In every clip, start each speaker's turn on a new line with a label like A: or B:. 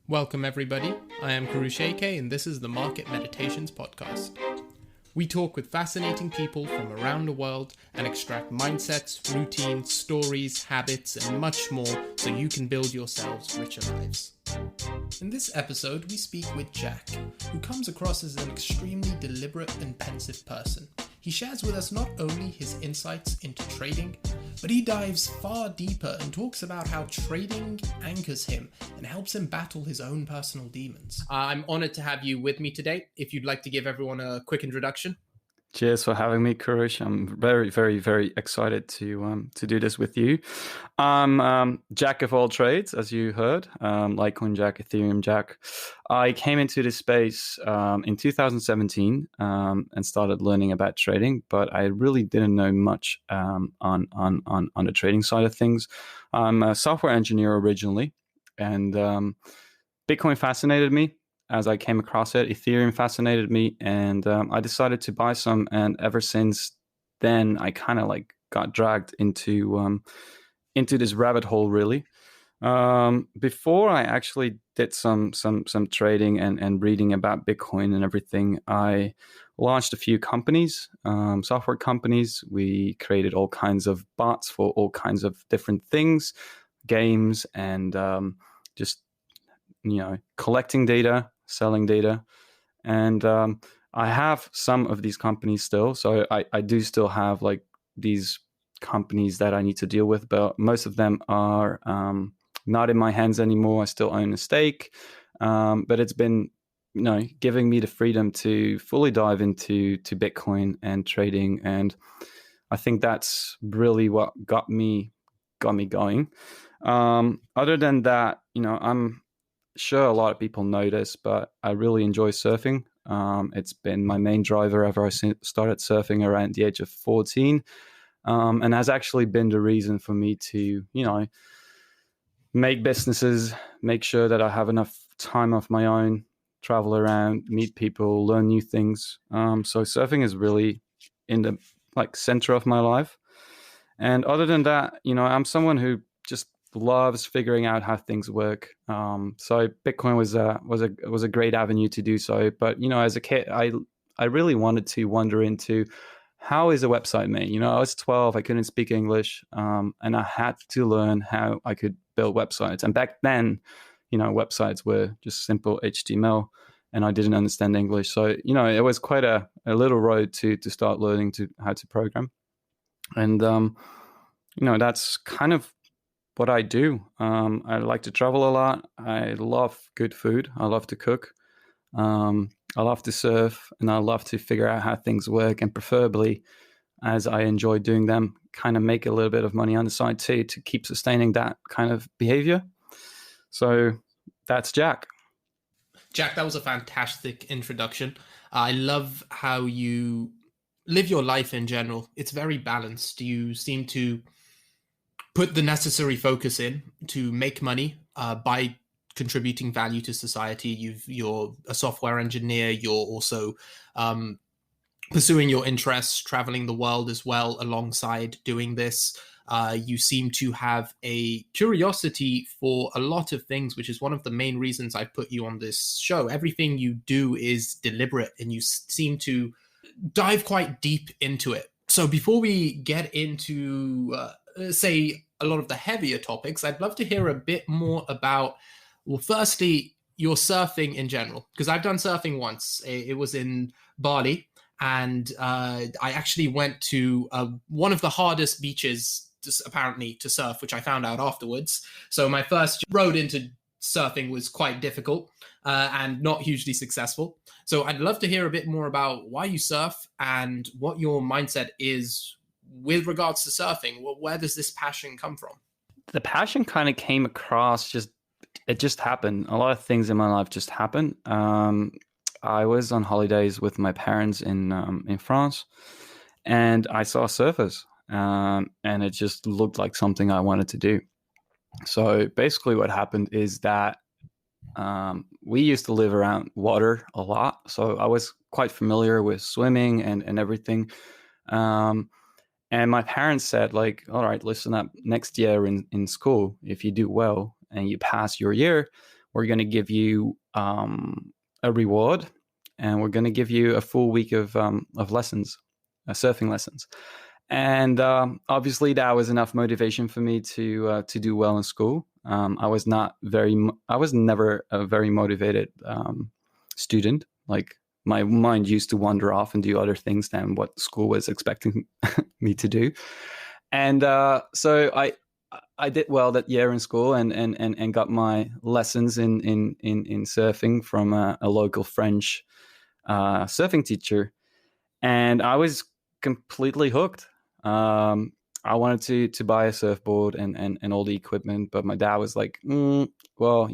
A: Welcome, everybody. I am Koroush AK, and this is the Market Meditations Podcast. We talk with fascinating people from around the world and extract mindsets, routines, stories, habits, and much more so you can build yourselves richer lives. In this episode, we speak with Jack, who comes across as an extremely deliberate and pensive person. He shares with us not only his insights into trading, but he dives far deeper and talks about how trading anchors him and helps him battle his own personal demons. I'm honored to have you with me today. If you'd like to give everyone a quick introduction.
B: Cheers for having me, Koroush. I'm very, very, very excited to do this with you. I'm Jack of all trades, as you heard, Litecoin Jack, Ethereum Jack. I came into this space in 2017 and started learning about trading, but I really didn't know much on the trading side of things. I'm a software engineer originally, and Bitcoin fascinated me. As I came across it, Ethereum fascinated me, and I decided to buy some. And ever since then, I kind of got dragged into this rabbit hole. Really, before I actually did some trading and reading about Bitcoin and everything, I launched a few companies, software companies. We created all kinds of bots for all kinds of different things, games, and just collecting data, selling data. And I have some of these companies still. So I do still have these companies that I need to deal with, but most of them are not in my hands anymore. I still own a stake. But it's been, giving me the freedom to fully dive into Bitcoin and trading. And I think that's really what got me going. Other than that, I'm sure a lot of people know this, but I really enjoy surfing. It's been my main driver ever. I started surfing around the age of 14, and has actually been the reason for me to, make businesses, make sure that I have enough time of my own, travel around, meet people, learn new things. So surfing is really in the center of my life. And other than that, I'm someone who just loves figuring out how things work. So Bitcoin was a great avenue to do so. But as a kid, I really wanted to wander into how is a website made. I was 12, I couldn't speak English, and I had to learn how I could build websites. And back then, websites were just simple HTML, and I didn't understand English. So it was quite a little road to start learning how to program. And that's kind of what I do. I like to travel a lot. I love good food. I love to cook. I love to surf, and I love to figure out how things work, and preferably, as I enjoy doing them, kind of make a little bit of money on the side too to keep sustaining that kind of behavior. So that's Jack.
A: Jack, that was a fantastic introduction. I love how you live your life in general. It's very balanced. You seem to put the necessary focus in to make money by contributing value to society. You're a software engineer. You're also pursuing your interests, traveling the world as well alongside doing this. You seem to have a curiosity for a lot of things, which is one of the main reasons I put you on this show. Everything you do is deliberate, and you seem to dive quite deep into it. So before we get into, say, a lot of the heavier topics, I'd love to hear a bit more about, well, firstly, your surfing in general, because I've done surfing once. It was in Bali, and I actually went to one of the hardest beaches, apparently, to surf, which I found out afterwards. So my first road into surfing was quite difficult and not hugely successful. So I'd love to hear a bit more about why you surf and what your mindset is with regards to surfing. Where does this passion come from?
B: The passion kind of came across it just happened. A lot of things in my life just happened. I was on holidays with my parents in France, and I saw surfers, and it just looked like something I wanted to do. So basically what happened is that we used to live around water a lot. So I was quite familiar with swimming and everything. And my parents said, all right, listen up, next year in school, if you do well and you pass your year, we're going to give you a reward, and we're going to give you a full week of lessons, surfing lessons. And obviously that was enough motivation for me to do well in school. I was never a very motivated student. Like, my mind used to wander off and do other things than what school was expecting me to do. And so I did well that year in school, and got my lessons in surfing from a local French surfing teacher, and I was completely hooked. I wanted to buy a surfboard and all the equipment, but my dad was like, well,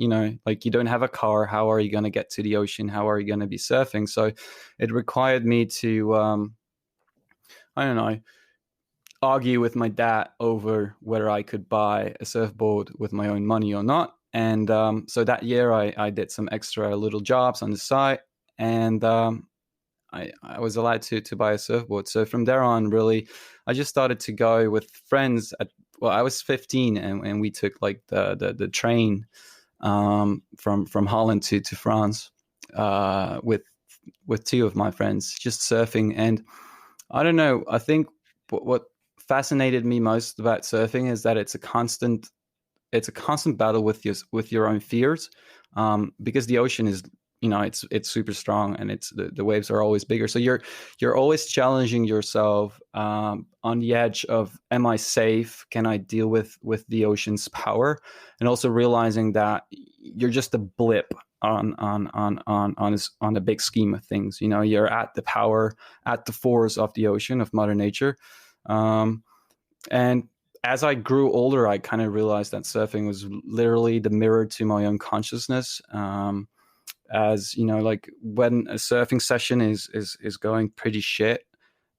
B: like, you don't have a car. How are you going to get to the ocean? How are you going to be surfing? So it required me to, I don't know, argue with my dad over whether I could buy a surfboard with my own money or not. And so that year I did some extra little jobs on the side, and I was allowed to buy a surfboard. So from there on, really, I just started to go with friends. I was 15, and we took like the train from Holland to France with two of my friends, just surfing. And I don't know, I think what fascinated me most about surfing is that it's a constant battle with your own fears, because the ocean is, it's super strong, and it's the waves are always bigger. So you're always challenging yourself on the edge of, am I safe? Can I deal with the ocean's power? And also realizing that you're just a blip on the big scheme of things. You're at the force of the ocean, of Mother Nature. And as I grew older, I kind of realized that surfing was literally the mirror to my own consciousness. As like, when a surfing session is going pretty shit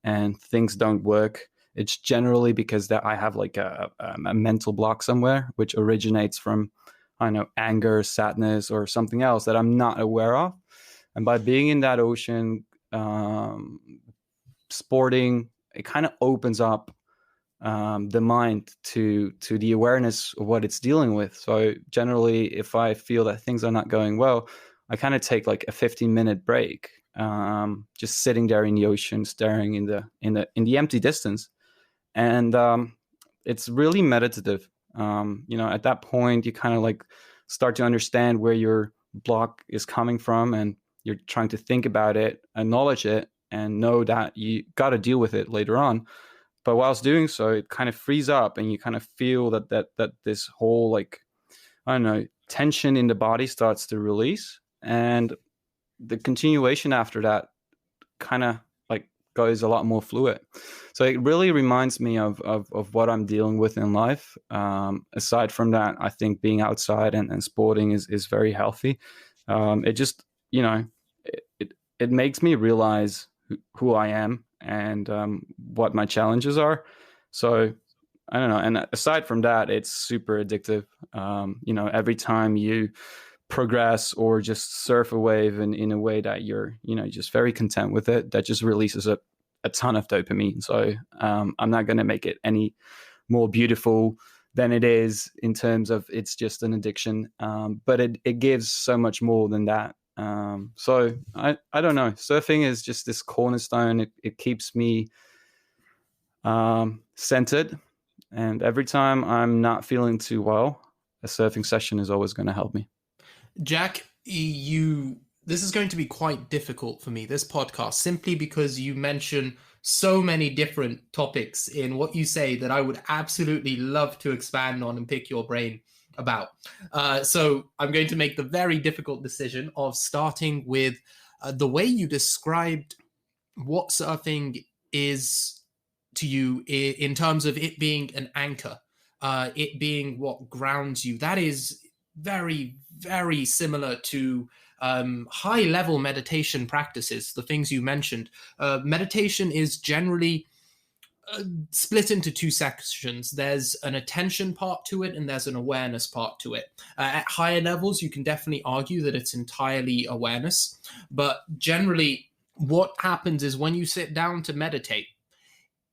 B: and things don't work, it's generally because that I have like a mental block somewhere, which originates from, I don't know, anger, sadness, or something else that I'm not aware of. And by being in that ocean, sporting, it kind of opens up the mind to the awareness of what it's dealing with. So generally, if I feel that things are not going well, I kind of take like a 15-minute break, just sitting there in the ocean, staring in the empty distance, and it's really meditative. At that point, you kind of like start to understand where your block is coming from, and you're trying to think about it, acknowledge it, and know that you got to deal with it later on. But whilst doing so, it kind of frees up, and you kind of feel that this whole, like, I don't know, tension in the body starts to release, and the continuation after that kind of like goes a lot more fluid. So it really reminds me of what I'm dealing with in life. Aside from that, I think being outside and sporting is very healthy. It just, it makes me realize who I am and what my challenges are. So I don't know. And aside from that, it's super addictive. Every time you progress or just surf a wave in a way that you're, just very content with it, that just releases a ton of dopamine. So I'm not going to make it any more beautiful than it is in terms of it's just an addiction. But it gives so much more than that. So I don't know. Surfing is just this cornerstone. It keeps me centered. And every time I'm not feeling too well, a surfing session is always going to help me.
A: Jack, this is going to be quite difficult for me, this podcast, simply because you mention so many different topics in what you say that I would absolutely love to expand on and pick your brain about. So I'm going to make the very difficult decision of starting with the way you described what surfing is to you in terms of it being an anchor, it being what grounds you. That is very, very similar to high-level meditation practices, the things you mentioned. Meditation is generally split into two sections. There's an attention part to it, and there's an awareness part to it. At higher levels, you can definitely argue that it's entirely awareness. But generally, what happens is when you sit down to meditate,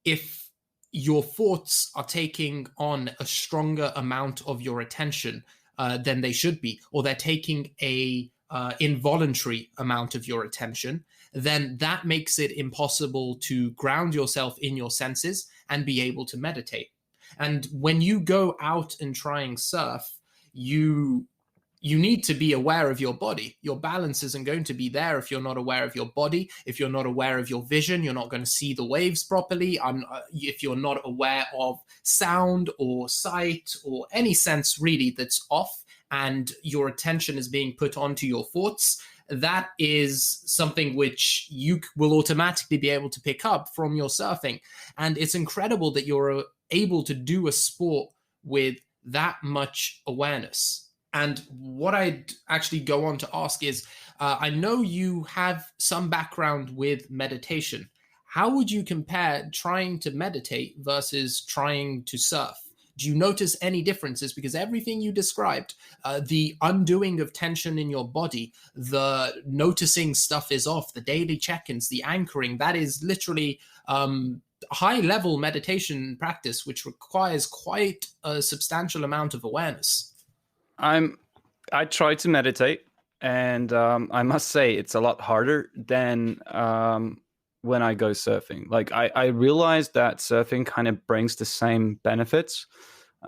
A: if your thoughts are taking on a stronger amount of your attention, than they should be, or they're taking a involuntary amount of your attention, then that makes it impossible to ground yourself in your senses and be able to meditate. And when you go out and try and surf, you need to be aware of your body. Your balance isn't going to be there if you're not aware of your body. If you're not aware of your vision, you're not going to see the waves properly. If you're not aware of sound or sight or any sense really that's off, and your attention is being put onto your thoughts, that is something which you will automatically be able to pick up from your surfing. And it's incredible that you're able to do a sport with that much awareness. And what I'd actually go on to ask is, I know you have some background with meditation. How would you compare trying to meditate versus trying to surf? Do you notice any differences? Because everything you described, the undoing of tension in your body, the noticing stuff is off, the daily check-ins, the anchoring, that is literally high-level meditation practice, which requires quite a substantial amount of awareness.
B: I try to meditate, and I must say it's a lot harder than when I go surfing. Like I realized that surfing kind of brings the same benefits,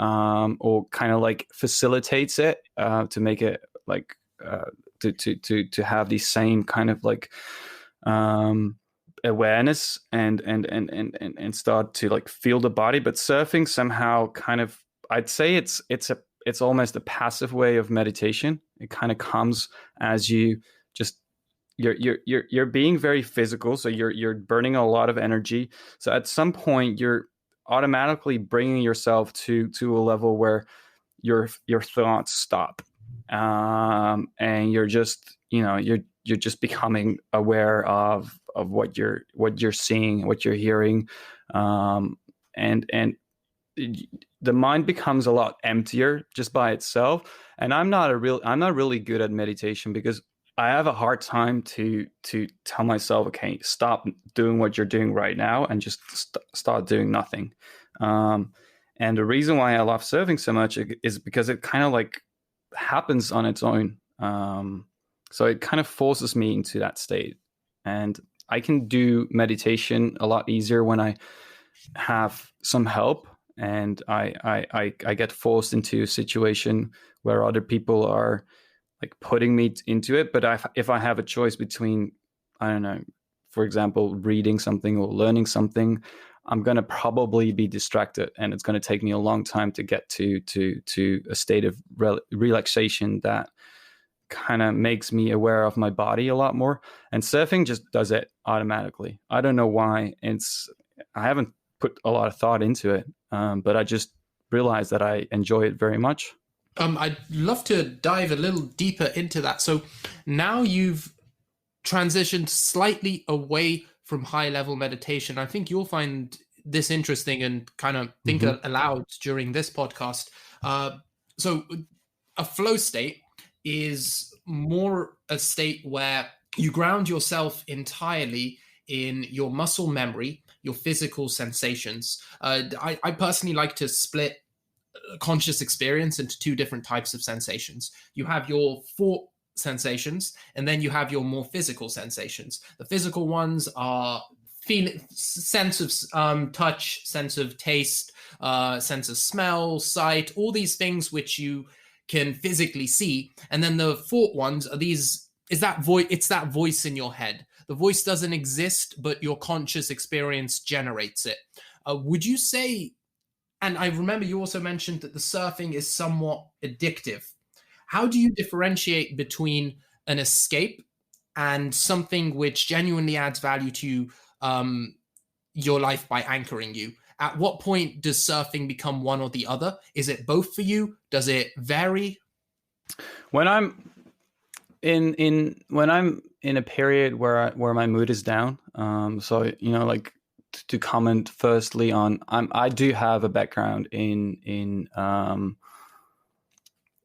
B: or kind of like facilitates it to make it like to have the same kind of like awareness and start to like feel the body. But surfing somehow kind of, I'd say it's almost a passive way of meditation. It kind of comes as you just you're being very physical, so you're burning a lot of energy. So at some point you're automatically bringing yourself to a level where your thoughts stop, and you're just you're just becoming aware of what you're seeing, what you're hearing, and the mind becomes a lot emptier just by itself. And I'm not really good at meditation because I have a hard time to tell myself, okay, stop doing what you're doing right now and just start doing nothing. And the reason why I love surfing so much is because it kind of like happens on its own. So it kind of forces me into that state. And I can do meditation a lot easier when I have some help, and I get forced into a situation where other people are like putting me into it. But if I have a choice between, I don't know, for example, reading something or learning something, I'm going to probably be distracted, and it's going to take me a long time to get to a state of relaxation that kind of makes me aware of my body a lot more. And surfing just does it automatically. I don't know why. I haven't put a lot of thought into it, but I just realized that I enjoy it very much.
A: I'd love to dive a little deeper into that. So now you've transitioned slightly away from high-level meditation. I think you'll find this interesting and kind of think aloud during this podcast. So a flow state is more a state where you ground yourself entirely in your muscle memory, your physical sensations. I personally like to split conscious experience into two different types of sensations. You have your thought sensations, and then you have your more physical sensations. The physical ones are sense of touch, sense of taste, sense of smell, sight, all these things which you can physically see. And then the thought ones are it's that voice in your head. The voice doesn't exist, but your conscious experience generates it. Would you say, and I remember you also mentioned that the surfing is somewhat addictive. How do you differentiate between an escape and something which genuinely adds value to your life by anchoring you? At what point does surfing become one or the other? Is it both for you? Does it vary?
B: When I'm in a period where my mood is down, so like to comment firstly on, I do have a background in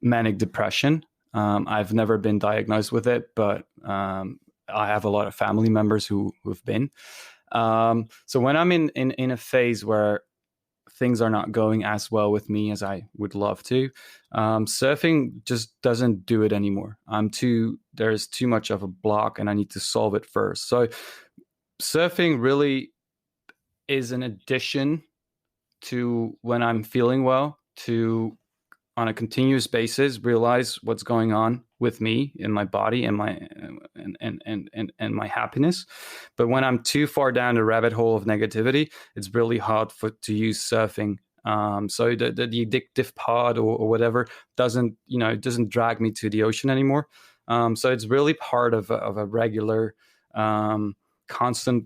B: manic depression. I've never been diagnosed with it, but I have a lot of family members who've been. So when I'm in a phase where things are not going as well with me as I would love to, surfing just doesn't do it anymore. There's too much of a block and I need to solve it first. So surfing really is an addition to when I'm feeling well, to on a continuous basis realize what's going on with me in my body and my and my happiness. But when I'm too far down the rabbit hole of negativity, it's really hard to use surfing. So the addictive pod or whatever doesn't drag me to the ocean anymore. So it's really part of a regular constant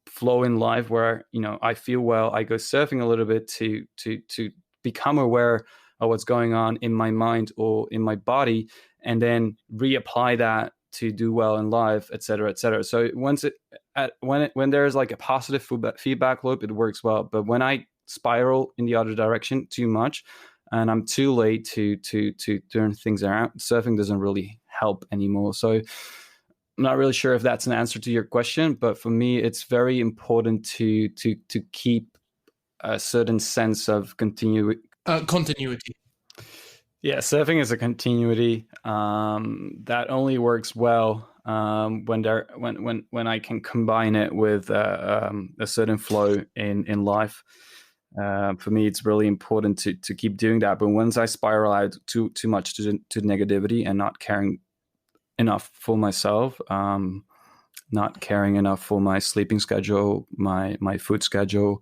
B: flow in life where I feel well, I go surfing a little bit to become aware of what's going on in my mind or in my body, and then reapply that to do well in life, etc., etc. So when there's like a positive feedback loop, it works well. But when I spiral in the other direction too much, and I'm too late to turn things around, surfing doesn't really help anymore. So I'm not really sure if that's an answer to your question, but for me, it's very important to keep a certain sense of continuity. Yeah, surfing is a continuity that only works well when I can combine it with a certain flow in life. For me, it's really important to keep doing that. But once I spiral out too much to negativity and not caring enough for myself, not caring enough for my sleeping schedule, my food schedule,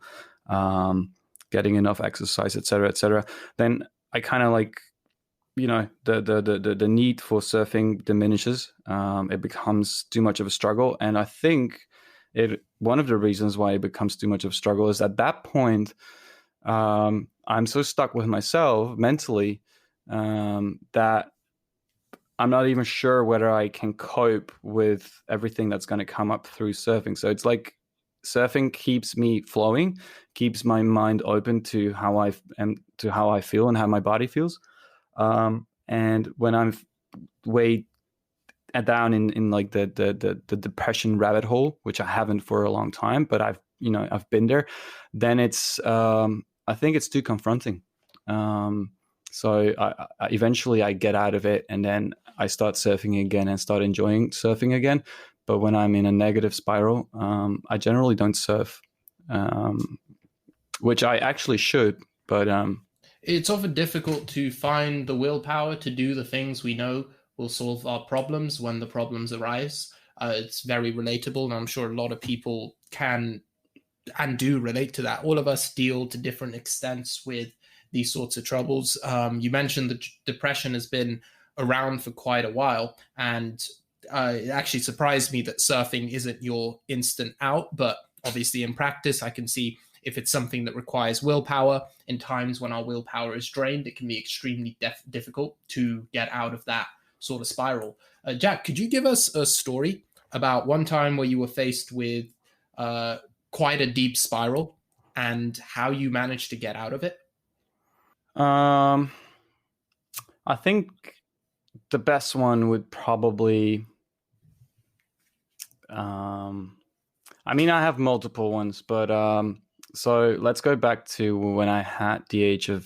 B: getting enough exercise, etc., then I kind of like, the need for surfing diminishes. It becomes too much of a struggle, and I think one of the reasons why it becomes too much of a struggle is at that point, I'm so stuck with myself mentally that I'm not even sure whether I can cope with everything that's going to come up through surfing. So it's like surfing keeps me flowing, keeps my mind open to how I feel and how my body feels. And when I'm way down in like the depression rabbit hole, which I haven't for a long time, but I've been there, then it's I think it's too confronting. So I eventually I get out of it, and then I start surfing again and start enjoying surfing again. But when I'm in a negative spiral, I generally don't surf, which I actually should. But
A: it's often difficult to find the willpower to do the things we know will solve our problems when the problems arise. It's very relatable, and I'm sure a lot of people can and do relate to that. All of us deal to different extents with these sorts of troubles. You mentioned that depression has been around for quite a while, and it actually surprised me that surfing isn't your instant out, but obviously in practice I can see if it's something that requires willpower, in times when our willpower is drained, it can be extremely difficult to get out of that sort of spiral. Jack, could you give us a story about one time where you were faced with quite a deep spiral and how you managed to get out of it?
B: I think the best one would probably, I mean, I have multiple ones, but so let's go back to when I had the age of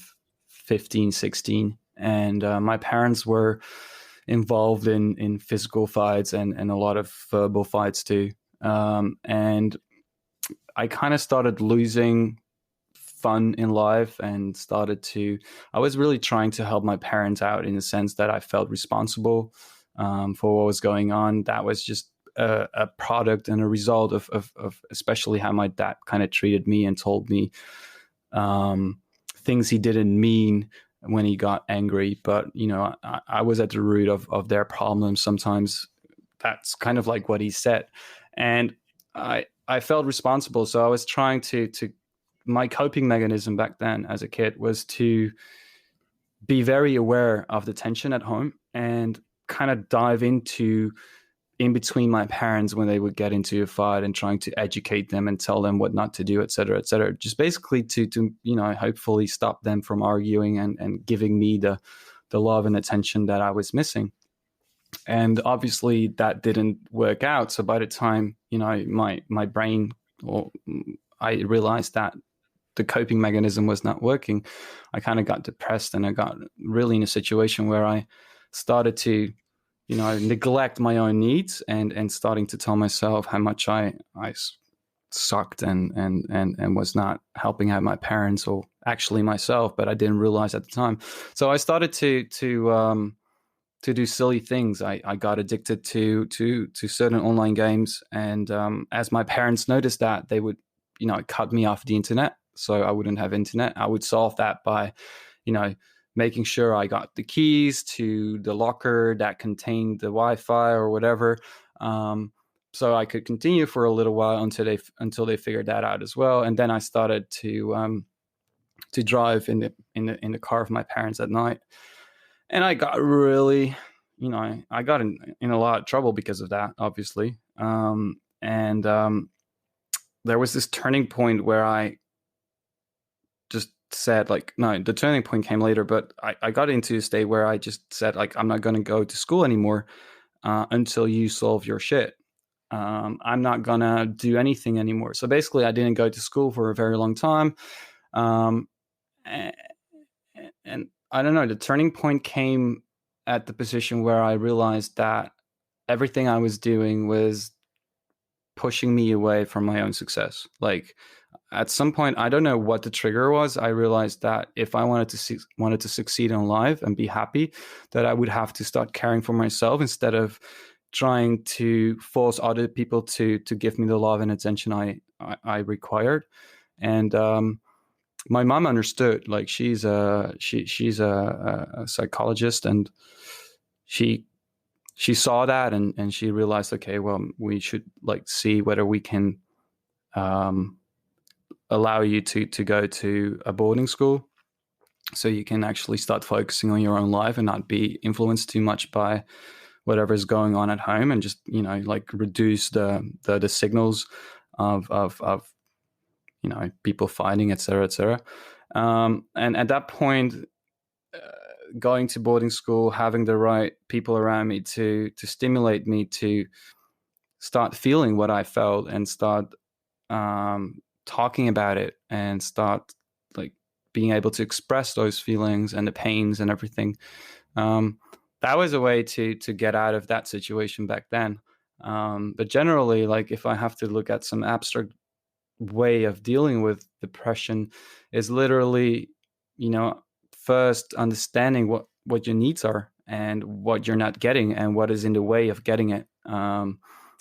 B: 15, 16, and my parents were involved in physical fights and a lot of verbal fights too. And I kind of started losing fun in life and I was really trying to help my parents out in the sense that I felt responsible for what was going on. That was just a product and a result of especially how my dad kind of treated me and told me things he didn't mean when he got angry. But, I was at the root of their problems. Sometimes that's kind of like what he said. And I felt responsible. So I was trying to my coping mechanism back then as a kid was to be very aware of the tension at home and kind of dive in between my parents when they would get into a fight and trying to educate them and tell them what not to do, et cetera, just basically to hopefully stop them from arguing and giving me the love and attention that I was missing. And obviously that didn't work out. So by the time, my brain, or I realized that the coping mechanism was not working, I kind of got depressed, and I got really in a situation where I started to, neglect my own needs, and starting to tell myself how much I sucked, and was not helping out my parents, or actually myself, but I didn't realize at the time. So I started to do silly things. I got addicted to certain online games, and as my parents noticed that, they would, cut me off the internet, so I wouldn't have internet. I would solve that by, making sure I got the keys to the locker that contained the Wi-Fi or whatever, so I could continue for a little while until they figured that out as well. And then I started to drive in the car of my parents at night. And I got really, I got in a lot of trouble because of that, obviously. And there was this turning point where I just said, like, no, the turning point came later, but I got into a state where I just said, like, I'm not going to go to school anymore until you solve your shit. I'm not going to do anything anymore. So basically, I didn't go to school for a very long time. And I don't know, the turning point came at the position where I realized that everything I was doing was pushing me away from my own success. Like, at some point, I don't know what the trigger was, I realized that if I wanted to succeed in life and be happy, that I would have to start caring for myself instead of trying to force other people to give me the love and attention I required. And my mom understood. Like, she's a psychologist, and she saw that, and she realized, okay, well, we should, like, see whether we can allow you to go to a boarding school, so you can actually start focusing on your own life and not be influenced too much by whatever is going on at home, and just, like, reduce the signals of people fighting, etc., etc. And at that point, going to boarding school, having the right people around me to stimulate me to start feeling what I felt, and start talking about it, and start, like, being able to express those feelings and the pains and everything. That was a way to get out of that situation back then. But generally, like, if I have to look at some abstract way of dealing with depression, is literally, first understanding what your needs are, and what you're not getting, and what is in the way of getting it.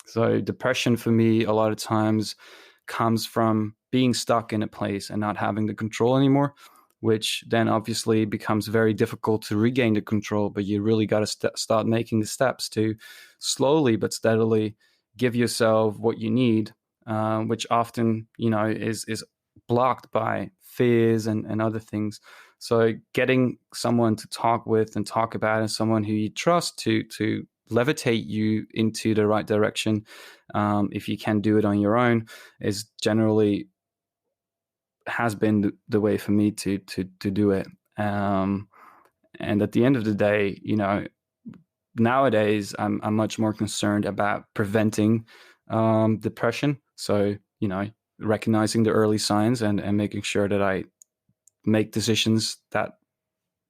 B: So depression for me a lot of times comes from being stuck in a place and not having the control anymore, which then obviously becomes very difficult to regain the control. But you really got to start making the steps to slowly but steadily give yourself what you need, which often, is blocked by fears and other things. So getting someone to talk with and talk about, and someone who you trust to levitate you into the right direction, if you can do it on your own, is generally has been the way for me to do it. And at the end of the day, nowadays I'm much more concerned about preventing depression. So, recognizing the early signs, and making sure that I make decisions that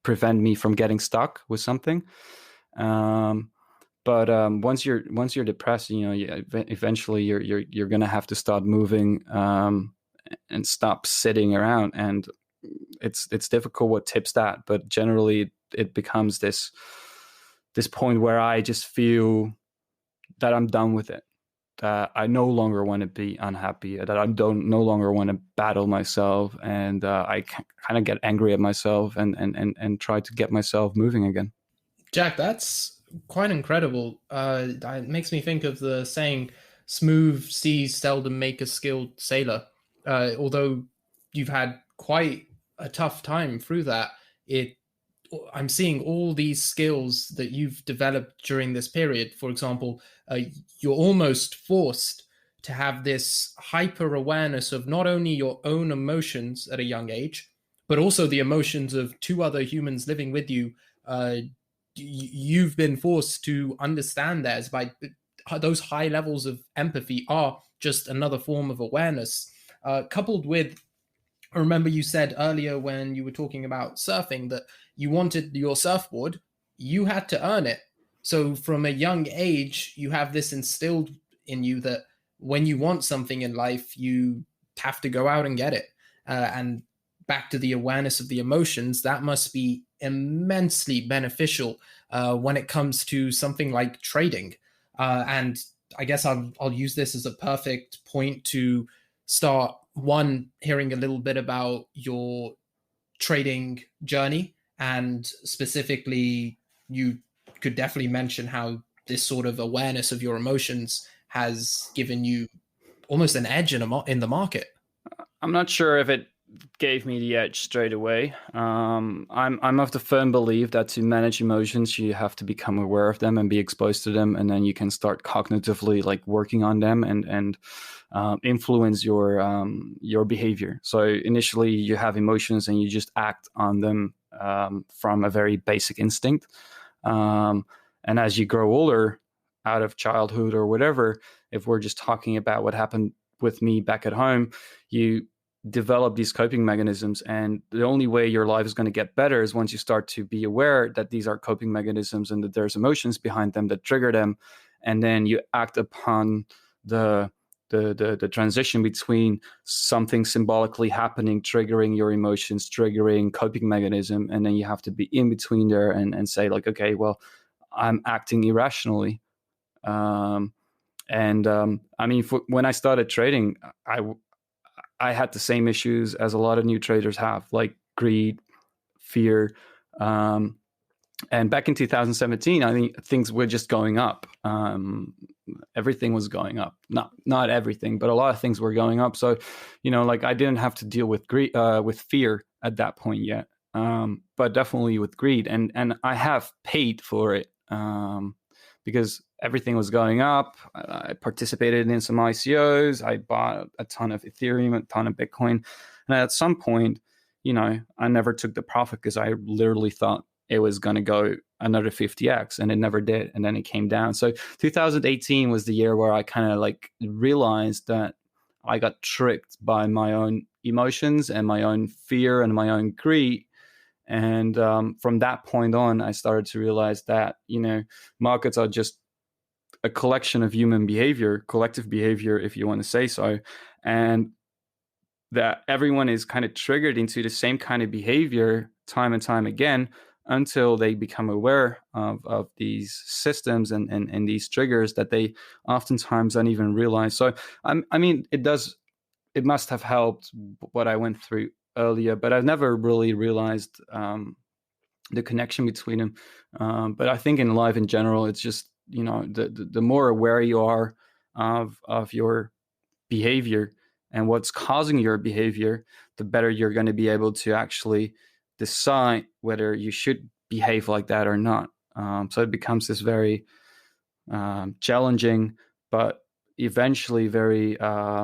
B: prevent me from getting stuck with something. But once you're depressed, eventually you're gonna have to start moving, and stop sitting around. And it's difficult what tips that, but generally it becomes this point where I just feel that I'm done with it. That I no longer want to be unhappy, that I no longer want to battle myself, and I kind of get angry at myself, and try to get myself moving again.
A: Jack, that's quite incredible. It makes me think of the saying, smooth seas seldom make a skilled sailor. Although you've had quite a tough time through that, I'm seeing all these skills that you've developed during this period. For example, you're almost forced to have this hyper awareness of not only your own emotions at a young age, but also the emotions of two other humans living with you. You've been forced to understand theirs. By those high levels of empathy are just another form of awareness, coupled with I remember you said earlier when you were talking about surfing that you wanted your surfboard, you had to earn it. So from a young age, you have this instilled in you that when you want something in life, you have to go out and get it. And back to the awareness of the emotions, that must be immensely beneficial when it comes to something like trading. And I guess I'll use this as a perfect point to start one hearing a little bit about your trading journey, and specifically you could definitely mention how this sort of awareness of your emotions has given you almost an edge in the market.
B: I'm not sure if it gave me the edge straight away. I'm of the firm belief that to manage emotions, you have to become aware of them and be exposed to them, and then you can start cognitively like working on them and influence your behavior. So initially, you have emotions and you just act on them from a very basic instinct. And as you grow older, out of childhood or whatever, if we're just talking about what happened with me back at home, you develop these coping mechanisms, and the only way your life is going to get better is once you start to be aware that these are coping mechanisms and that there's emotions behind them that trigger them, and then you act upon the transition between something symbolically happening, triggering your emotions, triggering coping mechanism, and then you have to be in between there and say like, okay, well, I'm acting irrationally. I mean, when I started trading, I had the same issues as a lot of new traders have, like greed, fear. And back in 2017, I think things were just going up. Everything was going up. Not everything, but a lot of things were going up. So, like I didn't have to deal with greed, with fear at that point yet. But definitely with greed, and I have paid for it. Because everything was going up. I participated in some ICOs. I bought a ton of Ethereum, a ton of Bitcoin. And at some point, I never took the profit because I literally thought it was going to go another 50x, and it never did. And then it came down. So 2018 was the year where I kind of like realized that I got tricked by my own emotions and my own fear and my own greed. And from that point on, I started to realize that, markets are just a collection of human behavior, collective behavior, if you want to say so. And that everyone is kind of triggered into the same kind of behavior time and time again until they become aware of these systems and these triggers that they oftentimes don't even realize. So, I mean, it must have helped what I went through earlier, but I've never really realized the connection between them. But I think in life in general, it's just, the more aware you are of your behavior and what's causing your behavior, the better you're going to be able to actually decide whether you should behave like that or not. So it becomes this very challenging, but eventually very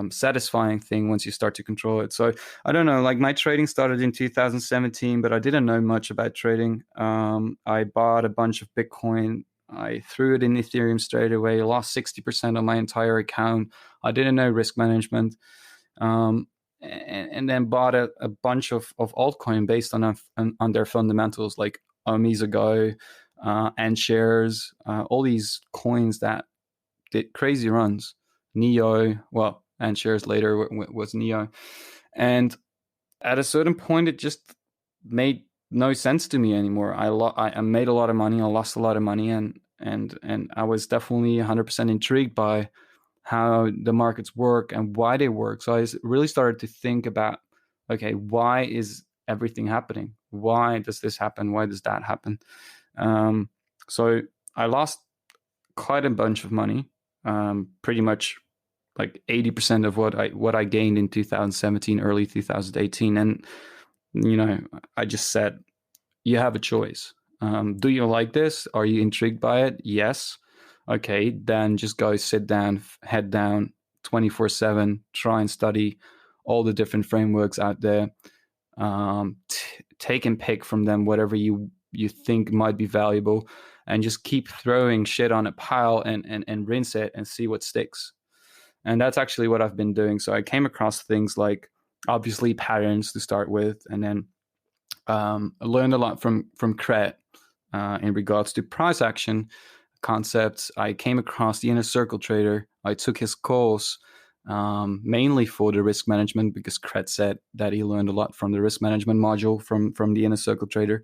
B: satisfying thing once you start to control it. So I don't know, like my trading started in 2017, but I didn't know much about trading. I bought a bunch of Bitcoin. I threw it in Ethereum straight away, lost 60% of my entire account. I didn't know risk management. And then bought a bunch of altcoin based on their fundamentals, like Omizago, and shares, all these coins that did crazy runs. Neo, well, and shares later was Neo. And at a certain point, it just made no sense to me anymore. I made a lot of money, I lost a lot of money, and I was definitely 100% intrigued by how the markets work and why they work. So I really started to think about, okay, why is everything happening? Why does this happen? Why does that happen? So I lost quite a bunch of money, pretty much like 80% of what I gained in 2017, early 2018. And, I just said, you have a choice. Do you like this? Are you intrigued by it? Yes. Okay, then just go sit down, head down 24/7, try and study all the different frameworks out there. Take and pick from them whatever you think might be valuable, and just keep throwing shit on a pile and rinse it and see what sticks. And that's actually what I've been doing. So I came across things like obviously patterns to start with, and then I learned a lot from Cret in regards to price action concepts. I came across the Inner Circle Trader. I took his course mainly for the risk management, because Cret said that he learned a lot from the risk management module from the Inner Circle Trader.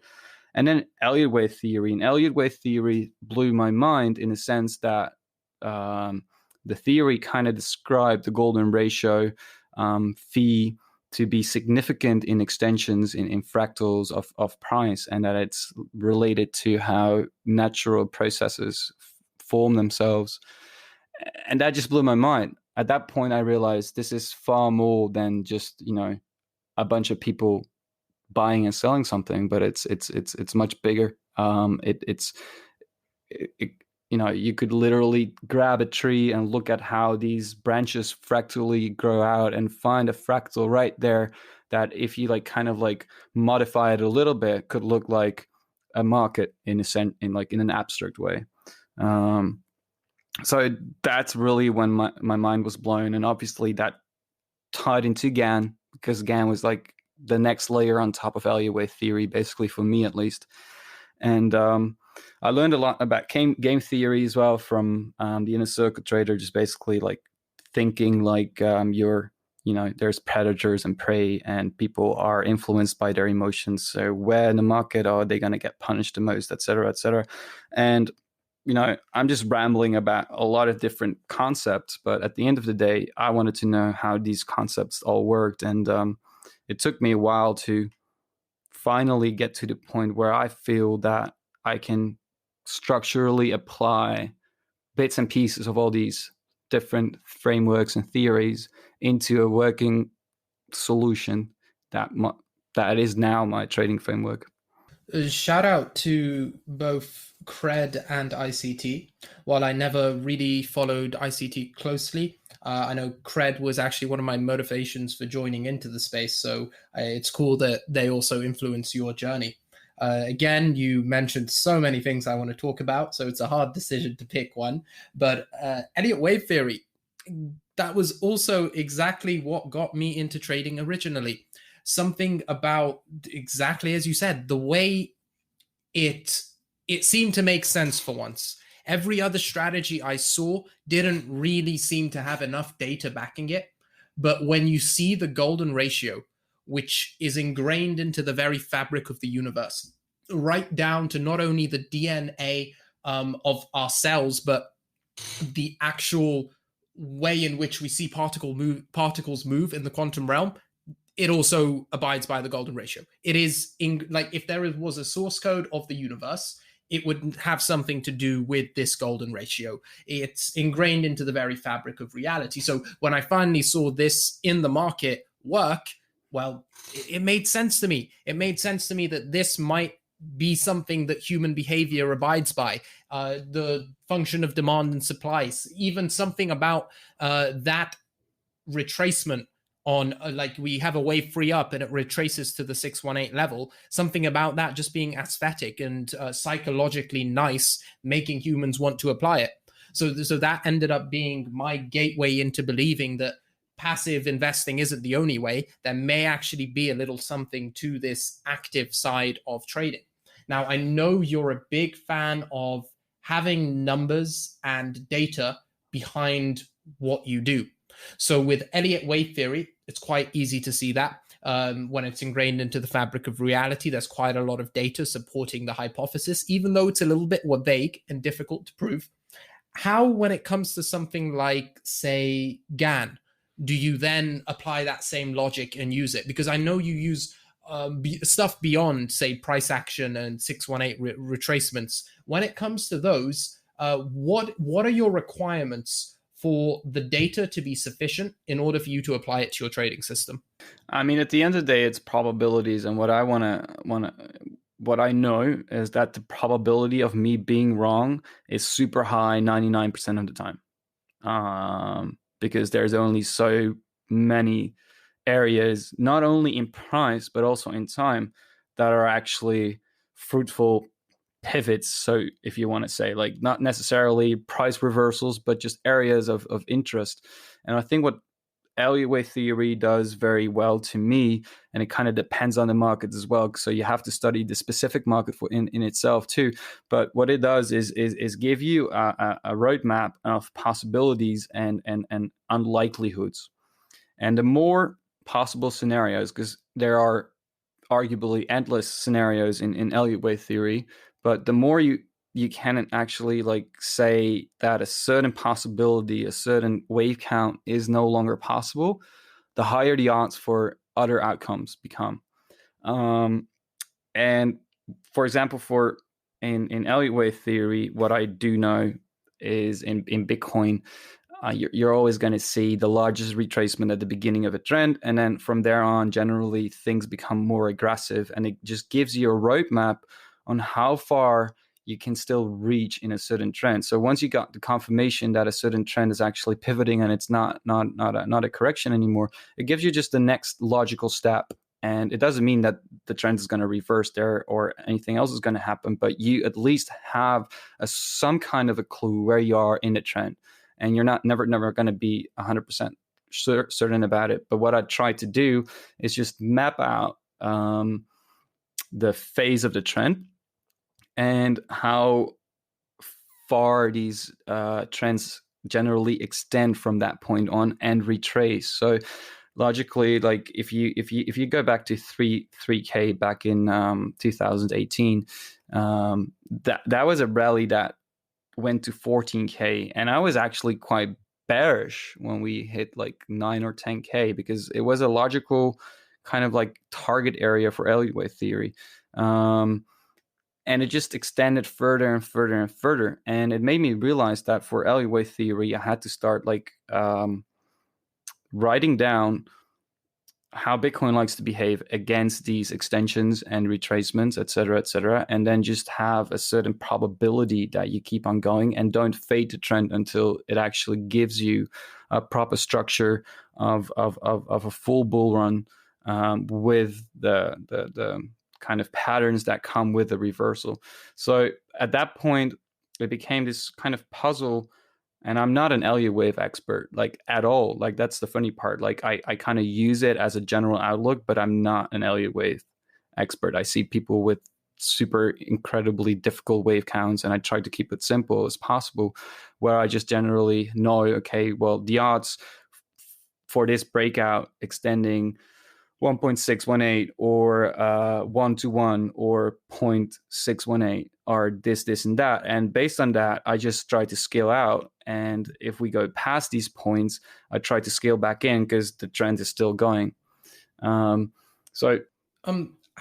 B: And then Elliott wave theory. And Elliott wave theory blew my mind in the sense that the theory kind of described the golden ratio phi to be significant in extensions in fractals of price, and that it's related to how natural processes form themselves. And that just blew my mind. At that point, I realized this is far more than just, a bunch of people buying and selling something, but it's much bigger. You could literally grab a tree and look at how these branches fractally grow out and find a fractal right there that, if you modify it a little bit, could look like a market in an abstract way. So that's really when my mind was blown. And obviously that tied into GAN, because GAN was like the next layer on top of Elliott wave theory, basically, for me at least. And I learned a lot about game theory as well from the Inner Circle Trader, just basically like thinking like there's predators and prey, and people are influenced by their emotions. So where in the market are they going to get punished the most, et cetera, et cetera. And, I'm just rambling about a lot of different concepts, but at the end of the day, I wanted to know how these concepts all worked. And it took me a while to finally get to the point where I feel that I can structurally apply bits and pieces of all these different frameworks and theories into a working solution that is now my trading framework.
A: Shout out to both Cred and ICT. While I never really followed ICT closely, I know Cred was actually one of my motivations for joining into the space. So it's cool that they also influence your journey. Again, you mentioned so many things I want to talk about, so it's a hard decision to pick one. But Elliott wave theory, that was also exactly what got me into trading originally. Something about, exactly as you said, the way it seemed to make sense for once. Every other strategy I saw didn't really seem to have enough data backing it. But when you see the golden ratio, which is ingrained into the very fabric of the universe, right down to not only the DNA of our cells, but the actual way in which we see particles move in the quantum realm, it also abides by the golden ratio. It is if there was a source code of the universe, it would have something to do with this golden ratio. It's ingrained into the very fabric of reality. So when I finally saw this in the market work, well, it made sense to me. It made sense to me that this might be something that human behavior abides by. The function of demand and supply, even something about that retracement on we have a wave free up and it retraces to the 618 level, something about that just being aesthetic and psychologically nice, making humans want to apply it. So that ended up being my gateway into believing that passive investing isn't the only way. There may actually be a little something to this active side of trading. Now, I know you're a big fan of having numbers and data behind what you do. So with Elliott wave theory, it's quite easy to see that. When it's ingrained into the fabric of reality, there's quite a lot of data supporting the hypothesis, even though it's a little bit more vague and difficult to prove. How, when it comes to something like, say, GAN, do you then apply that same logic and use it? Because I know you use stuff beyond, say, price action and 618 retracements. When it comes to those, what are your requirements for the data to be sufficient in order for you to apply it to your trading system?
B: I mean, at the end of the day, it's probabilities, and what I know is that the probability of me being wrong is super high 99% of the time, because there's only so many areas, not only in price but also in time, that are actually fruitful pivots. So if you want to say, not necessarily price reversals, but just areas of interest. And I think what Elliott wave theory does very well to me, and it kind of depends on the market as well. So you have to study the specific market for in itself too. But what it does is give you a roadmap of possibilities and unlikelihoods, and the more possible scenarios, because there are arguably endless scenarios in Elliott wave theory, but the more you can actually like say that a certain possibility, a certain wave count is no longer possible, the higher the odds for other outcomes become. And for example, in Elliott wave theory, what I do know is in Bitcoin, you're always going to see the largest retracement at the beginning of a trend. And then from there on, generally, things become more aggressive. And it just gives you a roadmap on how far you can still reach in a certain trend. So once you got the confirmation that a certain trend is actually pivoting and it's not a correction anymore, it gives you just the next logical step. And it doesn't mean that the trend is going to reverse there or anything else is going to happen, but you at least have some kind of a clue where you are in the trend. And you're never going to be 100% certain about it. But what I try to do is just map out the phase of the trend and how far these trends generally extend from that point on and retrace. So logically, like if you go back to 3K back in 2018, that was a rally that went to 14K, and I was actually quite bearish when we hit like 9 or 10K, because it was a logical kind of like target area for Elliott wave theory, and it just extended further and further and further, and it made me realize that for Elliott wave theory I had to start like writing down how Bitcoin likes to behave against these extensions and retracements, et cetera, and then just have a certain probability that you keep on going and don't fade the trend until it actually gives you a proper structure of a full bull run with the kind of patterns that come with the reversal. So at that point, it became this kind of puzzle. And I'm not an Elliott wave expert, like at all. Like that's the funny part. Like I kind of use it as a general outlook, but I'm not an Elliott wave expert. I see people with super incredibly difficult wave counts, and I try to keep it simple as possible, where I just generally know, okay, well, the odds for this breakout extending 1.618 or 1-to-1 or 0.618 are this, and that. And based on that, I just try to scale out. And if we go past these points, I try to scale back in because the trend is still going.
A: How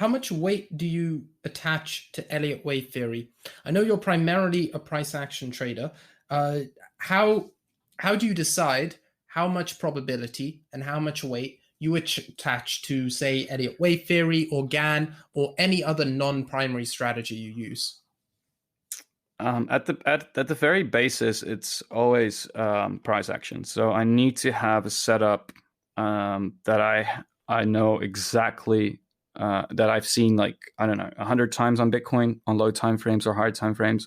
A: much weight do you attach to Elliott wave theory? I know you're primarily a price action trader. How do you decide how much probability and how much weight you attach to, say, Elliott wave theory or GAN or any other non-primary strategy you use?
B: At the very basis, it's always price action. So I need to have a setup that I know exactly that I've seen, like, I don't know, 100 times on Bitcoin on low time frames or high time frames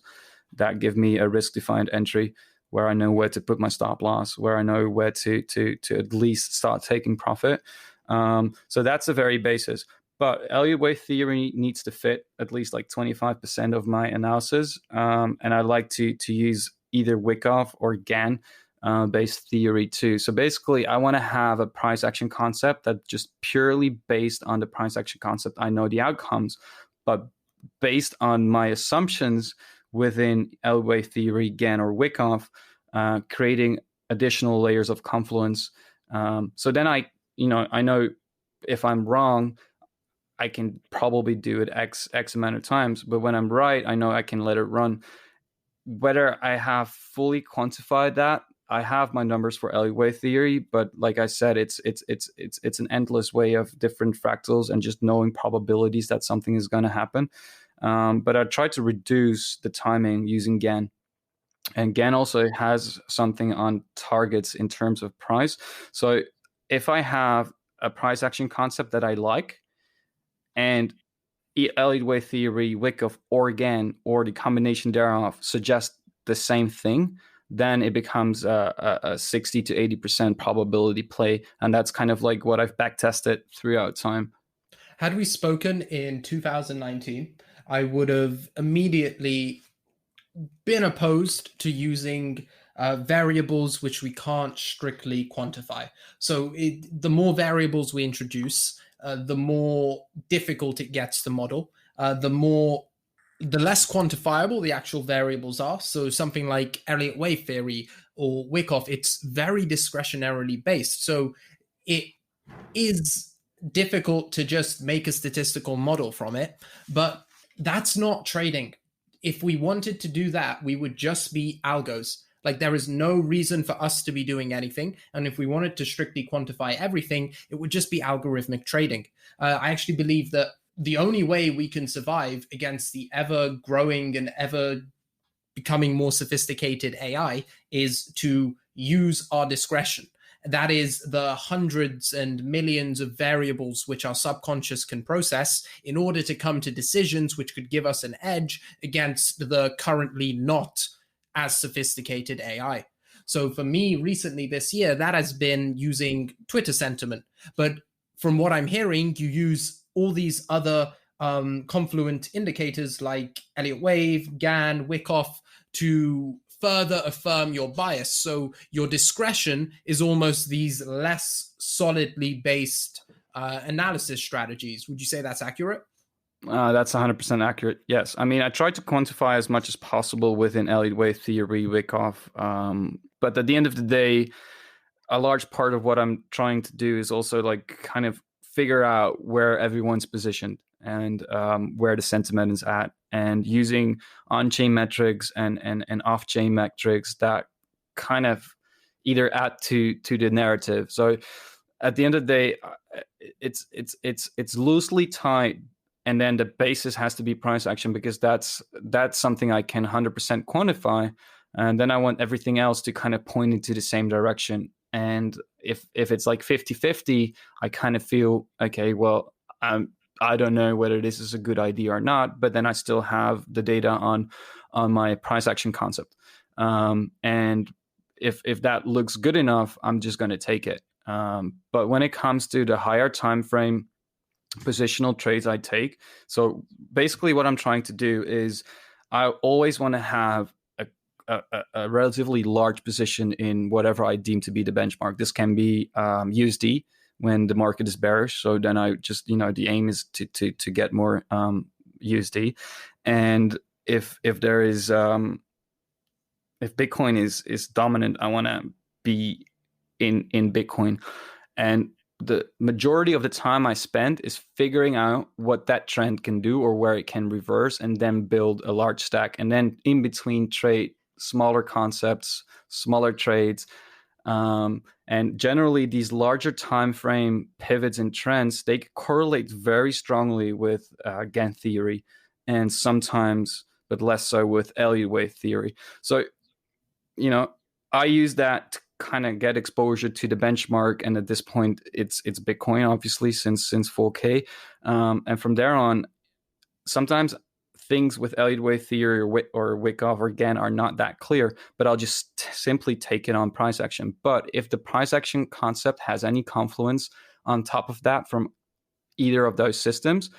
B: that give me a risk-defined entry, where I know where to put my stop loss, where I know where to at least start taking profit. So that's the very basis. But Elliott wave theory needs to fit at least like 25% of my analysis. And I like to use either Wyckoff or GAN based theory too. So basically, I want to have a price action concept that just purely based on the price action concept, I know the outcomes, but based on my assumptions within Elliott wave theory, GAN, or Wyckoff, creating additional layers of confluence. So then I know if I'm wrong, I can probably do it X amount of times. But when I'm right, I know I can let it run. Whether I have fully quantified that, I have my numbers for Elliott wave theory, but like I said, it's an endless way of different fractals and just knowing probabilities that something is going to happen. But I try to reduce the timing using GAN. And GAN also has something on targets in terms of price. So if I have a price action concept that I like, and Elliott wave theory, Wyckoff, or GAN, or the combination thereof suggest the same thing, then it becomes a 60 to 80% probability play. And that's kind of like what I've back tested throughout time.
A: Had we spoken in 2019, I would have immediately been opposed to using variables which we can't strictly quantify. So the more variables we introduce, the more difficult it gets to model, the less quantifiable the actual variables are. So something like Elliott wave theory or Wyckoff, it's very discretionarily based. So it is difficult to just make a statistical model from it, but that's not trading. If we wanted to do that, we would just be algos. Like there is no reason for us to be doing anything. And if we wanted to strictly quantify everything, it would just be algorithmic trading. I actually believe that the only way we can survive against the ever growing and ever becoming more sophisticated AI is to use our discretion. That is the hundreds and millions of variables which our subconscious can process in order to come to decisions which could give us an edge against the currently not as sophisticated AI. So for me, recently this year, that has been using Twitter sentiment. But from what I'm hearing, you use all these other confluent indicators like Elliott wave, GAN, Wyckoff to further affirm your bias. So your discretion is almost these less solidly based analysis strategies. Would you say that's accurate?
B: That's 100% accurate. Yes. I mean, I tried to quantify as much as possible within Elliott wave theory, Wyckoff. But at the end of the day, a large part of what I'm trying to do is also like kind of figure out where everyone's positioned and where the sentiment is at, and using on-chain metrics and off-chain metrics that kind of either add to the narrative. So at the end of the day, it's loosely tied, and then the basis has to be price action, because that's something I can 100% quantify, and then I want everything else to kind of point into the same direction. And if it's like 50-50, I kind of feel, okay, well, I don't know whether this is a good idea or not, but then I still have the data on my price action concept. And if that looks good enough, I'm just going to take it. But when it comes to the higher time frame positional trades I take, so basically what I'm trying to do is I always want to have a relatively large position in whatever I deem to be the benchmark. This can be USD when the market is bearish. So then I just, the aim is to get more USD. And if there is, if Bitcoin is dominant, I want to be in Bitcoin. And the majority of the time I spend is figuring out what that trend can do or where it can reverse, and then build a large stack. And then in between trade smaller concepts, smaller trades. And generally these larger time frame pivots and trends, they correlate very strongly with GAN theory, and sometimes, but less so, with Elliott wave theory. So, I use that to kind of get exposure to the benchmark. And at this point, it's Bitcoin, obviously, since 4K. And from there on, sometimes things with Elliott wave theory or Wyckoff or GAN are not that clear, but I'll just simply take it on price action. But if the price action concept has any confluence on top of that from either of those systems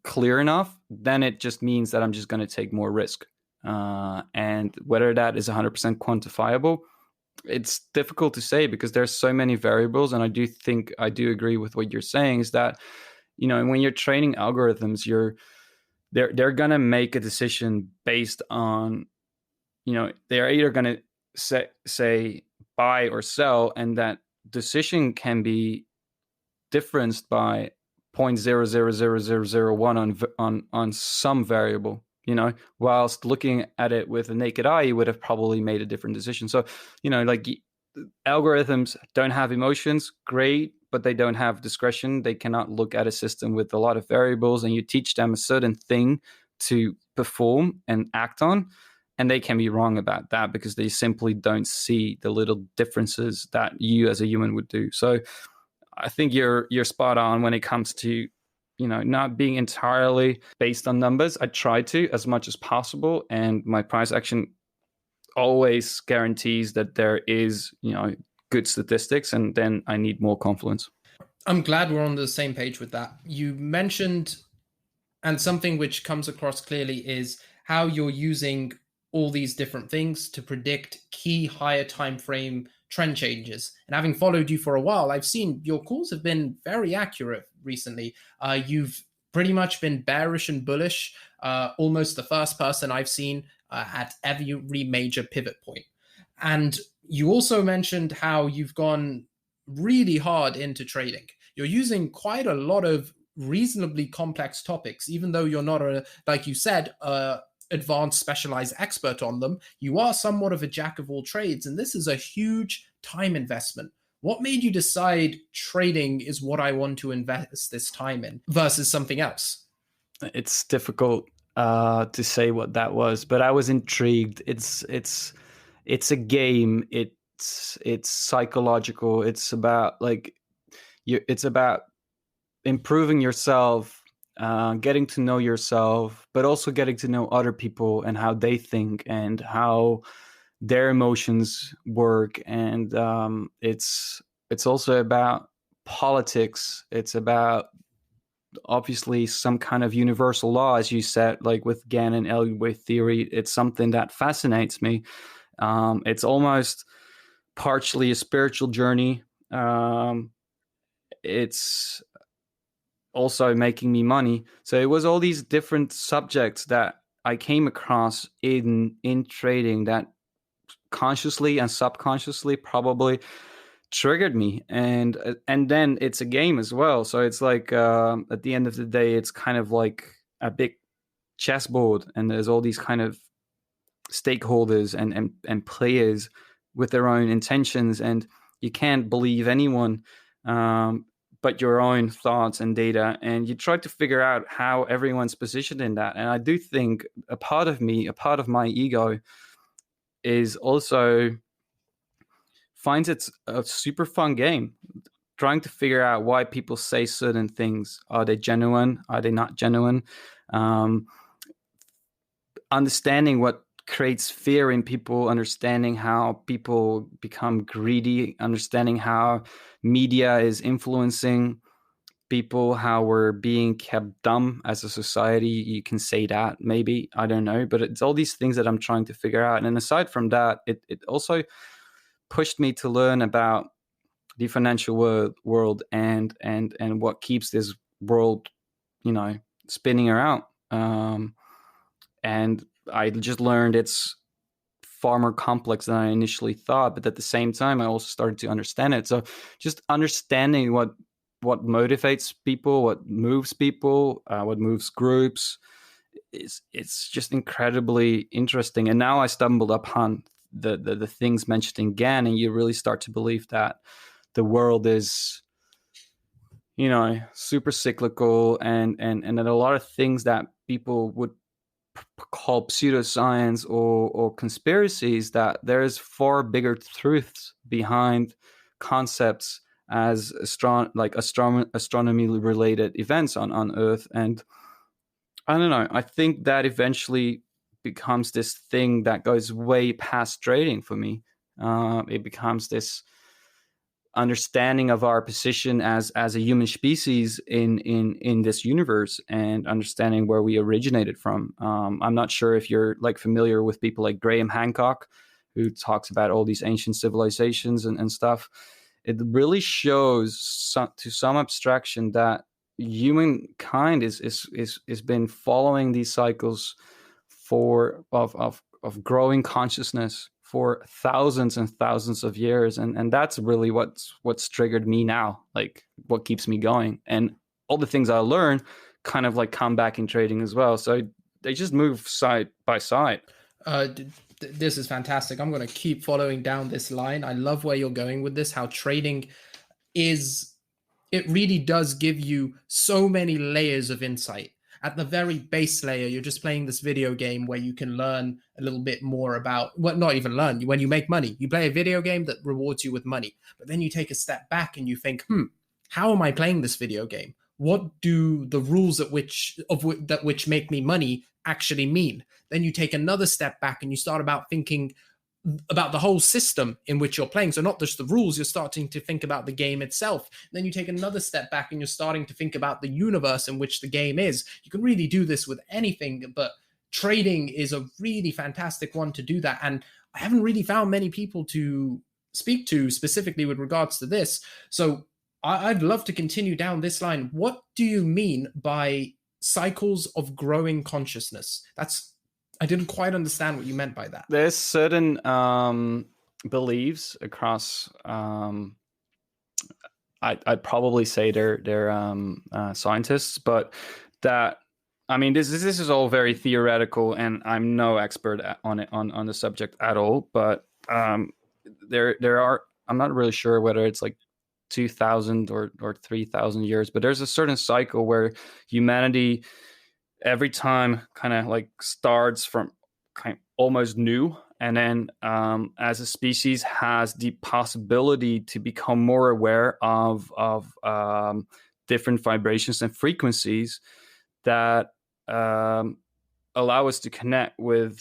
B: clear enough, then it just means that I'm just going to take more risk. And whether that is 100% quantifiable, it's difficult to say, because there's so many variables. And I do agree with what you're saying, is that, when you're training algorithms, they're going to make a decision based on, they're either going to say buy or sell, and that decision can be differenced by 0.000001 on some variable, whilst looking at it with a naked eye, you would have probably made a different decision. So, like, algorithms don't have emotions, great, but they don't have discretion. They cannot look at a system with a lot of variables, and you teach them a certain thing to perform and act on, and they can be wrong about that because they simply don't see the little differences that you as a human would do. So I think you're spot on when it comes to, not being entirely based on numbers. I try to as much as possible, and my price action always guarantees that there is, good statistics, and then I need more confidence.
A: I'm glad we're on the same page with that. You mentioned, and something which comes across clearly is how you're using all these different things to predict key higher time frame trend changes. And having followed you for a while, I've seen your calls have been very accurate recently. You've pretty much been bearish and bullish, almost the first person I've seen at every major pivot point. And you also mentioned how you've gone really hard into trading. You're using quite a lot of reasonably complex topics, even though you're not like you said, advanced specialized expert on them. You are somewhat of a jack of all trades, and this is a huge time investment. What made you decide trading is what I want to invest this time in versus something else?
B: It's difficult to say what that was, but I was intrigued. It's a game. It's psychological. It's about it's about improving yourself, getting to know yourself, but also getting to know other people and how they think and how their emotions work. And it's also about politics. It's about obviously some kind of universal law, as you said, like with Gann and Elliott wave theory. It's something that fascinates me. It's almost partially a spiritual journey. It's also making me money. So it was all these different subjects that I came across in trading that consciously and subconsciously probably triggered me. And then it's a game as well. So it's like at the end of the day, it's kind of like a big chessboard, and there's all these kind of stakeholders and players with their own intentions, and you can't believe anyone but your own thoughts and data, and you try to figure out how everyone's positioned in that. And I do think a part of my ego is also finds it's a super fun game, trying to figure out why people say certain things. Are they genuine? Are they not genuine? Understanding what creates fear in people, understanding how people become greedy, understanding how media is influencing people, how we're being kept dumb as a society. You can say that, maybe, I don't know, but it's all these things that I'm trying to figure out. And aside from that, it also pushed me to learn about the financial world and what keeps this world, spinning around. And I just learned it's far more complex than I initially thought, but at the same time, I also started to understand it. So just understanding what motivates people, what moves people, what moves groups, it's just incredibly interesting. And now I stumbled upon the things mentioned in Gann, and you really start to believe that the world is, super cyclical, and that a lot of things that people would call pseudoscience or conspiracies, that there's far bigger truths behind concepts as astronomy related events on Earth. And I don't know, I think that eventually becomes this thing that goes way past trading for me. It becomes this understanding of our position as a human species in this universe, and understanding where we originated from. I'm not sure if you're familiar with people like Graham Hancock, who talks about all these ancient civilizations and stuff. It really shows to some abstraction that humankind is been following these cycles of growing consciousness for thousands and thousands of years, and that's really what's triggered me now, like what keeps me going. And all the things I learn kind of come back in trading as well. So they just move side by side.
A: This is fantastic. I'm going to keep following down this line. I love where you're going with this, how trading it really does give you so many layers of insight. At the very base layer, you're just playing this video game where you can learn a little bit more about, well, not even learn, when you make money. You play a video game that rewards you with money, but then you take a step back and you think, how am I playing this video game? What do the rules that which make me money actually mean? Then you take another step back and you start about thinking, about the whole system in which you're playing. So not just the rules, you're starting to think about the game itself. Then you take another step back and you're starting to think about the universe in which the game is. You can really do this with anything, but trading is a really fantastic one to do that. And I haven't really found many people to speak to specifically with regards to this. So I'd love to continue down this line. What do you mean by cycles of growing consciousness? I didn't quite understand what you meant by that.
B: There's certain beliefs across. I'd probably say they're scientists, but that, I mean, this is all very theoretical, and I'm no expert on it on the subject at all. But there are, I'm not really sure whether it's like 2,000 or 3,000 years, but there's a certain cycle where humanity every time kind of like starts from kind of almost new, and then as a species has the possibility to become more aware of different vibrations and frequencies that allow us to connect with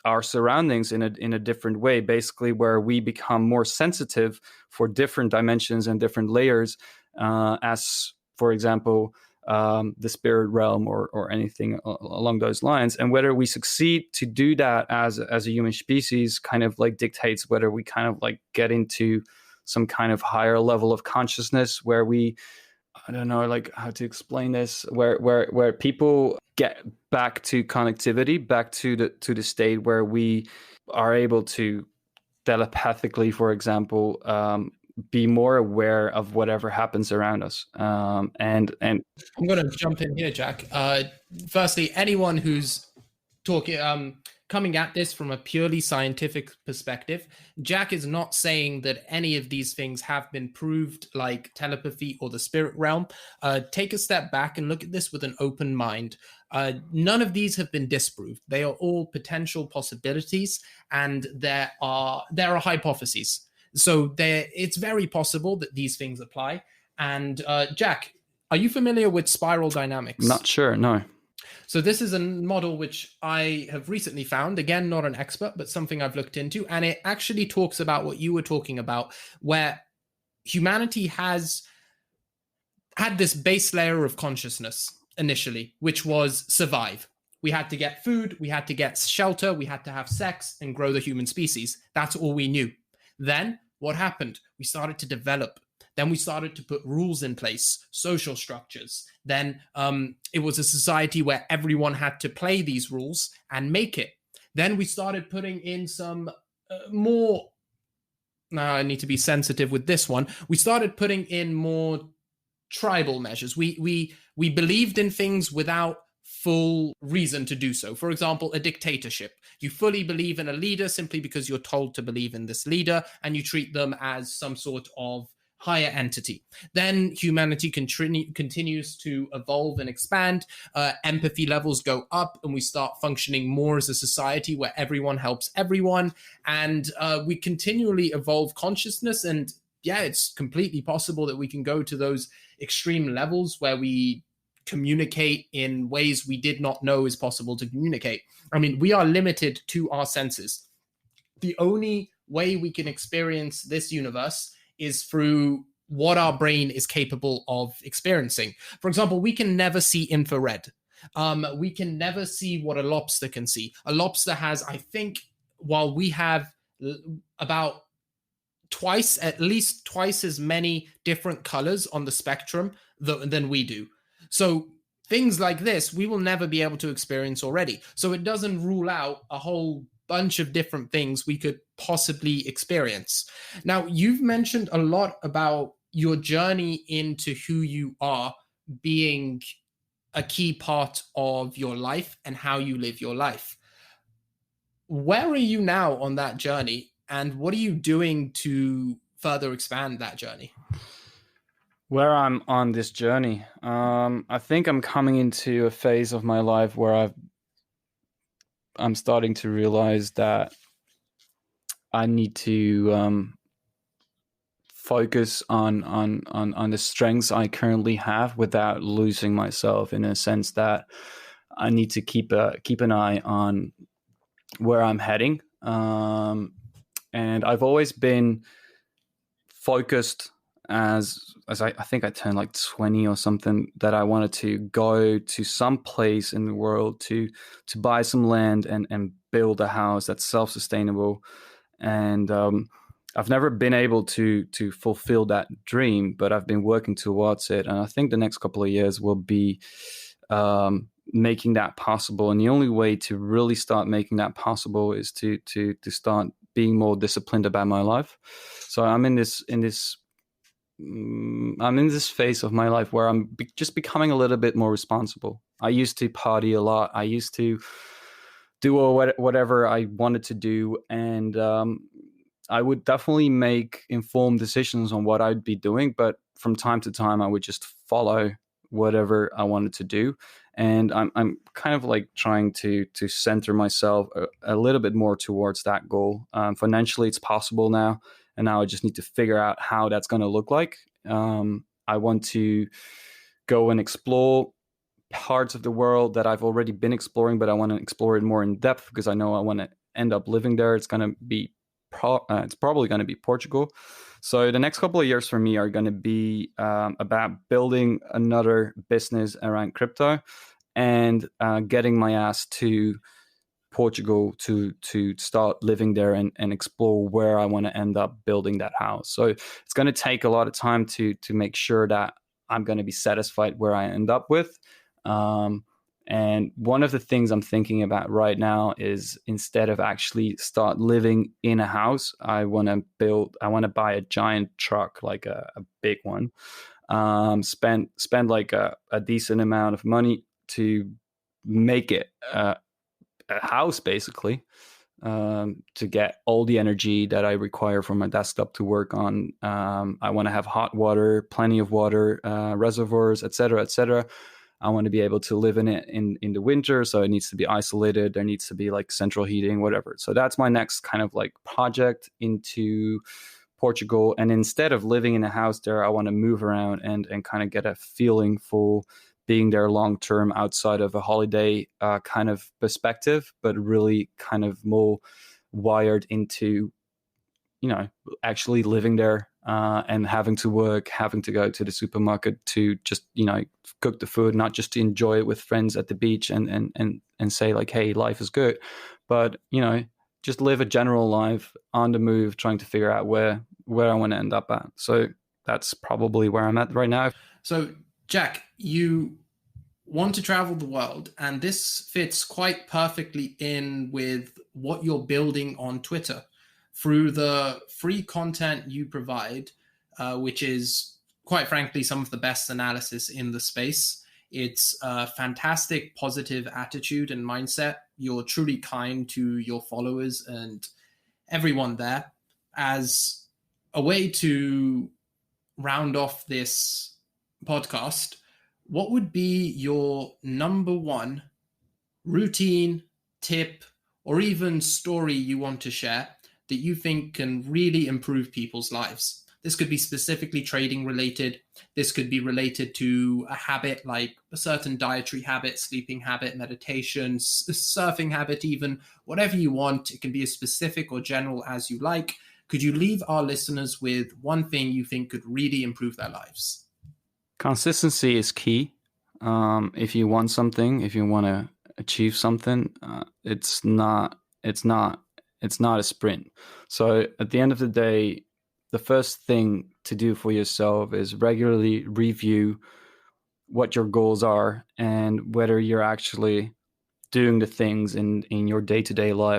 B: our surroundings in a different way, basically where we become more sensitive for different dimensions and different layers, as for example the spirit realm or anything along those lines. And whether we succeed to do that as a human species kind of like dictates whether we kind of like get into some kind of higher level of consciousness where we, I don't know like how to explain this, where people get back to connectivity, back to the state where we are able to telepathically, for example, be more aware of whatever happens around us. And
A: I'm going to jump in here, Jack. Firstly, anyone who's talking, coming at this from a purely scientific perspective, Jack is not saying that any of these things have been proved, like telepathy or the spirit realm. Take a step back and look at this with an open mind. None of these have been disproved. They are all potential possibilities, and there are hypotheses. So it's very possible that these things apply. And Jack, are you familiar with spiral dynamics?
B: Not sure, no.
A: So this is a model which I have recently found, again, not an expert, but something I've looked into. And it actually talks about what you were talking about, where humanity has had this base layer of consciousness initially, which was survive. We had to get food, we had to get shelter, we had to have sex and grow the human species. That's all we knew. Then what happened? We started to develop. Then we started to put rules in place, social structures. Then it was a society where everyone had to play these rules and make it. Then we started putting in some more. Now I need to be sensitive with this one. We started putting in more tribal measures. We believed in things without full reason to do so. For example, a dictatorship. You fully believe in a leader simply because you're told to believe in this leader, and you treat them as some sort of higher entity. Then humanity continues to evolve and expand. Empathy levels go up, and we start functioning more as a society where everyone helps everyone. And we continually evolve consciousness. And yeah, it's completely possible that we can go to those extreme levels where we communicate in ways we did not know is possible to communicate. I mean, we are limited to our senses. The only way we can experience this universe is through what our brain is capable of experiencing. For example, we can never see infrared. We can never see what a lobster can see. A lobster has, I think, while we have about at least twice as many different colors on the spectrum than we do. So things like this, we will never be able to experience already. So it doesn't rule out a whole bunch of different things we could possibly experience. Now, you've mentioned a lot about your journey into who you are being a key part of your life and how you live your life. Where are you now on that journey, and what are you doing to further expand that journey?
B: Where I'm on this journey, I think I'm coming into a phase of my life where I'm starting to realize that I need to focus on the strengths I currently have without losing myself, in a sense that I need to keep an eye on where I'm heading. And I've always been focused as I think I turned like 20 or something, that I wanted to go to some place in the world to buy some land and build a house that's self-sustainable. And I've never been able to fulfill that dream, but I've been working towards it. And I think the next couple of years will be making that possible. And the only way to really start making that possible is to start being more disciplined about my life. So I'm in this phase of my life where I'm just becoming a little bit more responsible. I used to party a lot. I used to do whatever I wanted to do, and I would definitely make informed decisions on what I'd be doing. But from time to time, I would just follow whatever I wanted to do. And I'm kind of like trying to center myself a little bit more towards that goal. Financially, it's possible now, and now I just need to figure out how that's going to look like. I want to go and explore parts of the world that I've already been exploring, but I want to explore it more in depth because I know I want to end up living there. It's going to be it's probably going to be Portugal. So the next couple of years for me are going to be about building another business around crypto and getting my ass to Portugal to start living there and explore where I want to end up building that house. So it's going to take a lot of time to make sure that I'm going to be satisfied where I end up with. And one of the things I'm thinking about right now is, instead of actually start living in a house, I want to buy a giant truck, like a big one, spend like a decent amount of money to make it a house, basically, to get all the energy that I require from my desktop to work on. I want to have hot water, plenty of water, reservoirs, etc., etc. I want to be able to live in it in the winter, so it needs to be isolated. There needs to be like central heating, whatever. So that's my next kind of like project into Portugal. And instead of living in a house there, I want to move around and kind of get a feeling for being there long term, outside of a holiday kind of perspective, but really kind of more wired into, actually living there. And having to work, having to go to the supermarket to just, cook the food, not just to enjoy it with friends at the beach and say like, hey, life is good, but, just live a general life on the move, trying to figure out where I want to end up at. So that's probably where I'm at right now.
A: So Jack, you want to travel the world, and this fits quite perfectly in with what you're building on Twitter. Through the free content you provide, which is, quite frankly, some of the best analysis in the space. It's a fantastic positive attitude and mindset. You're truly kind to your followers and everyone there. As a way to round off this podcast, what would be your number one routine, tip, or even story you want to share that you think can really improve people's lives? This could be specifically trading related. This could be related to a habit, like a certain dietary habit, sleeping habit, meditation, surfing habit, even whatever you want. It can be as specific or general as you like. Could you leave our listeners with one thing you think could really improve their lives?
B: Consistency is key. If you want something, if you want to achieve something, it's not a sprint. So at the end of the day, the first thing to do for yourself is regularly review what your goals are and whether you're actually doing the things in your day-to-day life